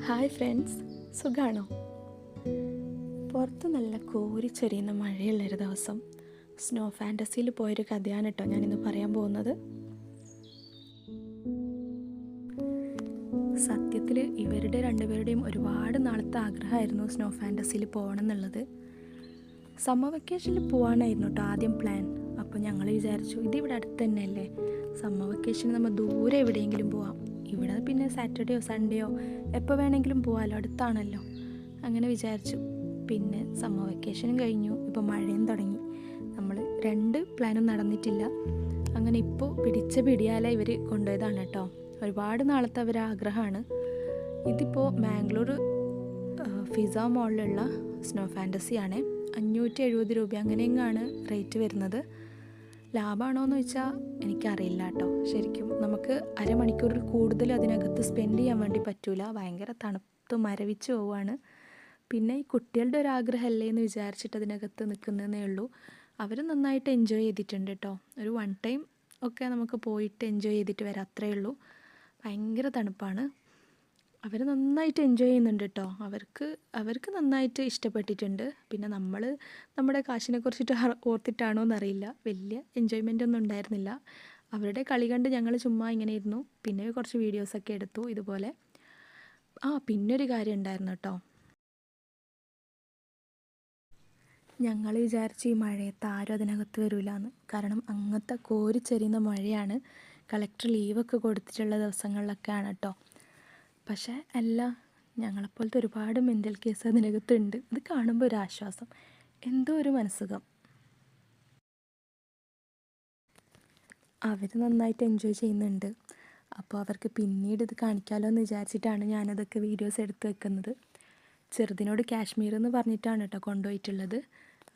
Hi friends, സുഖാണോ? പുറത്ത് നല്ല കോരിച്ചൊരിയുന്ന മഴയുള്ളൊരു ദിവസം സ്നോ ഫാൻറ്റസിയിൽ പോയൊരു കഥയാണ് കേട്ടോ ഞാനിന്ന് പറയാൻ പോകുന്നത്. സത്യത്തിൽ ഇവരുടെ രണ്ടുപേരുടെയും ഒരുപാട് നാളത്തെ ആഗ്രഹമായിരുന്നു സ്നോ ഫാൻറ്റസിയിൽ പോകണം എന്നുള്ളത്. സമ്മർ വെക്കേഷനിൽ പോകാനായിരുന്നു കേട്ടോ ആദ്യം പ്ലാൻ. അപ്പോൾ ഞങ്ങൾ വിചാരിച്ചു ഇതിവിടെ അടുത്ത് തന്നെയല്ലേ, സമ്മർ വെക്കേഷന് നമ്മൾ ദൂരെ എവിടെയെങ്കിലും പോവാം, ഇവിടെ പിന്നെ സാറ്റർഡേയോ സൺഡേയോ എപ്പോൾ വേണമെങ്കിലും പോകാമല്ലോ, അടുത്താണല്ലോ, അങ്ങനെ വിചാരിച്ചു. പിന്നെ സമ്മർ വെക്കേഷനും കഴിഞ്ഞു, ഇപ്പോൾ മഴയും തുടങ്ങി. നമ്മൾ 2 പ്ലാനും നടന്നിട്ടില്ല. അങ്ങനെ ഇപ്പോൾ പിടിച്ച പിടിയാലെ ഇവർ കൊണ്ടുപോയതാണ് കേട്ടോ. ഒരുപാട് നാളത്തെ അവരുടെ ആഗ്രഹമാണ്. ഇതിപ്പോൾ മാംഗ്ലൂർ ഫിസ മോളിലുള്ള സ്നോ ഫാൻറ്റസിയാണ്. 570 രൂപ അങ്ങനെയെങ്ങാണ് റേറ്റ് വരുന്നത്. ലാഭമാണോ എന്ന് ചോദിച്ചാൽ എനിക്കറിയില്ല കേട്ടോ. ശരിക്കും നമുക്ക് അരമണിക്കൂറിൽ കൂടുതൽ അതിനകത്ത് സ്പെൻഡ് ചെയ്യാൻ വേണ്ടി പറ്റില്ല. ഭയങ്കര തണുത്ത് മരവിച്ച് പോവുകയാണ്. പിന്നെ ഈ കുട്ടികളുടെ ഒരു ആഗ്രഹമല്ലേ എന്ന് വിചാരിച്ചിട്ട് അതിനകത്ത് നിൽക്കുന്നതേ ഉള്ളൂ. അവർ നന്നായിട്ട് എൻജോയ് ചെയ്തിട്ടുണ്ട് കേട്ടോ. ഒരു 1 ടൈം ഒക്കെ നമുക്ക് പോയിട്ട് എൻജോയ് ചെയ്തിട്ട് വരാം, അത്രയേ ഉള്ളൂ. ഭയങ്കര തണുപ്പാണ്. അവർ നന്നായിട്ട് എൻജോയ് ചെയ്യുന്നുണ്ട് കേട്ടോ. അവർക്ക് നന്നായിട്ട് ഇഷ്ടപ്പെട്ടിട്ടുണ്ട്. പിന്നെ നമ്മൾ നമ്മുടെ കാശിനെ കുറിച്ചിട്ട് ഓർത്തിട്ടാണോ എന്നറിയില്ല, വലിയ എൻജോയ്മെൻ്റ് ഒന്നും ഉണ്ടായിരുന്നില്ല. അവരുടെ കളി കണ്ട് ഞങ്ങൾ ചുമ്മാ ഇങ്ങനെ ഇരുന്നു. പിന്നെ കുറച്ച് വീഡിയോസൊക്കെ എടുത്തു ഇതുപോലെ. പിന്നൊരു കാര്യം ഉണ്ടായിരുന്നു കേട്ടോ. ഞങ്ങൾ വിചാരിച്ച് ഈ മഴയത്ത് ആരും അതിനകത്ത് വരില്ലാന്ന്. കാരണം അങ്ങനത്തെ കോരിച്ചെരിയുന്ന മഴയാണ്. കളക്ടർ ലീവൊക്കെ കൊടുത്തിട്ടുള്ള ദിവസങ്ങളിലൊക്കെയാണ് കേട്ടോ. പക്ഷേ അല്ല, ഞങ്ങളെപ്പോലത്തെ ഒരുപാട് മെൻ്റൽ കേസ് അതിനകത്തുണ്ട്. അത് കാണുമ്പോൾ ഒരു ആശ്വാസം, എന്തോ ഒരു മനസ്സുഖം. അവർ നന്നായിട്ട് എൻജോയ് ചെയ്യുന്നുണ്ട്. അപ്പോൾ അവർക്ക് പിന്നീട് ഇത് കാണിക്കാമല്ലോ എന്ന് വിചാരിച്ചിട്ടാണ് ഞാനതൊക്കെ വീഡിയോസ് എടുത്ത് വെക്കുന്നത്. ചെറുതിനോട് കാശ്മീർ എന്ന് പറഞ്ഞിട്ടാണ് കേട്ടോ കൊണ്ടുപോയിട്ടുള്ളത്.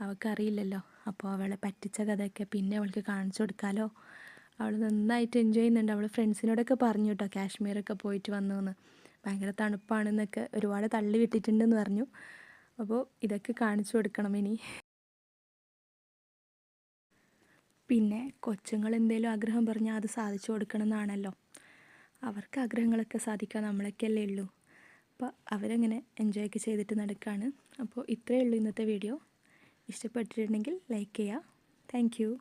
അവൾക്കറിയില്ലല്ലോ. അപ്പോൾ അവളെ പറ്റിച്ച കഥയൊക്കെ പിന്നെ അവൾക്ക് കാണിച്ചു കൊടുക്കാമല്ലോ. അവൾ നന്നായിട്ട് എൻജോയ് ചെയ്യുന്നുണ്ട്. അവൾ ഫ്രണ്ട്സിനോടൊക്കെ പറഞ്ഞു കേട്ടോ കാശ്മീരൊക്കെ പോയിട്ട് വന്നു എന്ന്. ഭയങ്കര തണുപ്പാണെന്നൊക്കെ ഒരുപാട് തള്ളി വിട്ടിട്ടുണ്ടെന്ന് പറഞ്ഞു. അപ്പോൾ ഇതൊക്കെ കാണിച്ചു കൊടുക്കണം ഇനി. പിന്നെ കൊച്ചുങ്ങൾ എന്തെങ്കിലും ആഗ്രഹം പറഞ്ഞാൽ അത് സാധിച്ചു കൊടുക്കണം എന്നാണല്ലോ. അവർക്ക് ആഗ്രഹങ്ങളൊക്കെ സാധിക്കാൻ നമ്മളൊക്കെയല്ലേ ഉള്ളൂ. അപ്പോൾ അവരങ്ങനെ എൻജോയ് ഒക്കെ ചെയ്തിട്ട് നടക്കുകയാണ്. അപ്പോൾ ഇത്രയേ ഉള്ളൂ ഇന്നത്തെ വീഡിയോ. ഇഷ്ടപ്പെട്ടിട്ടുണ്ടെങ്കിൽ ലൈക്ക് ചെയ്യുക. Thank you.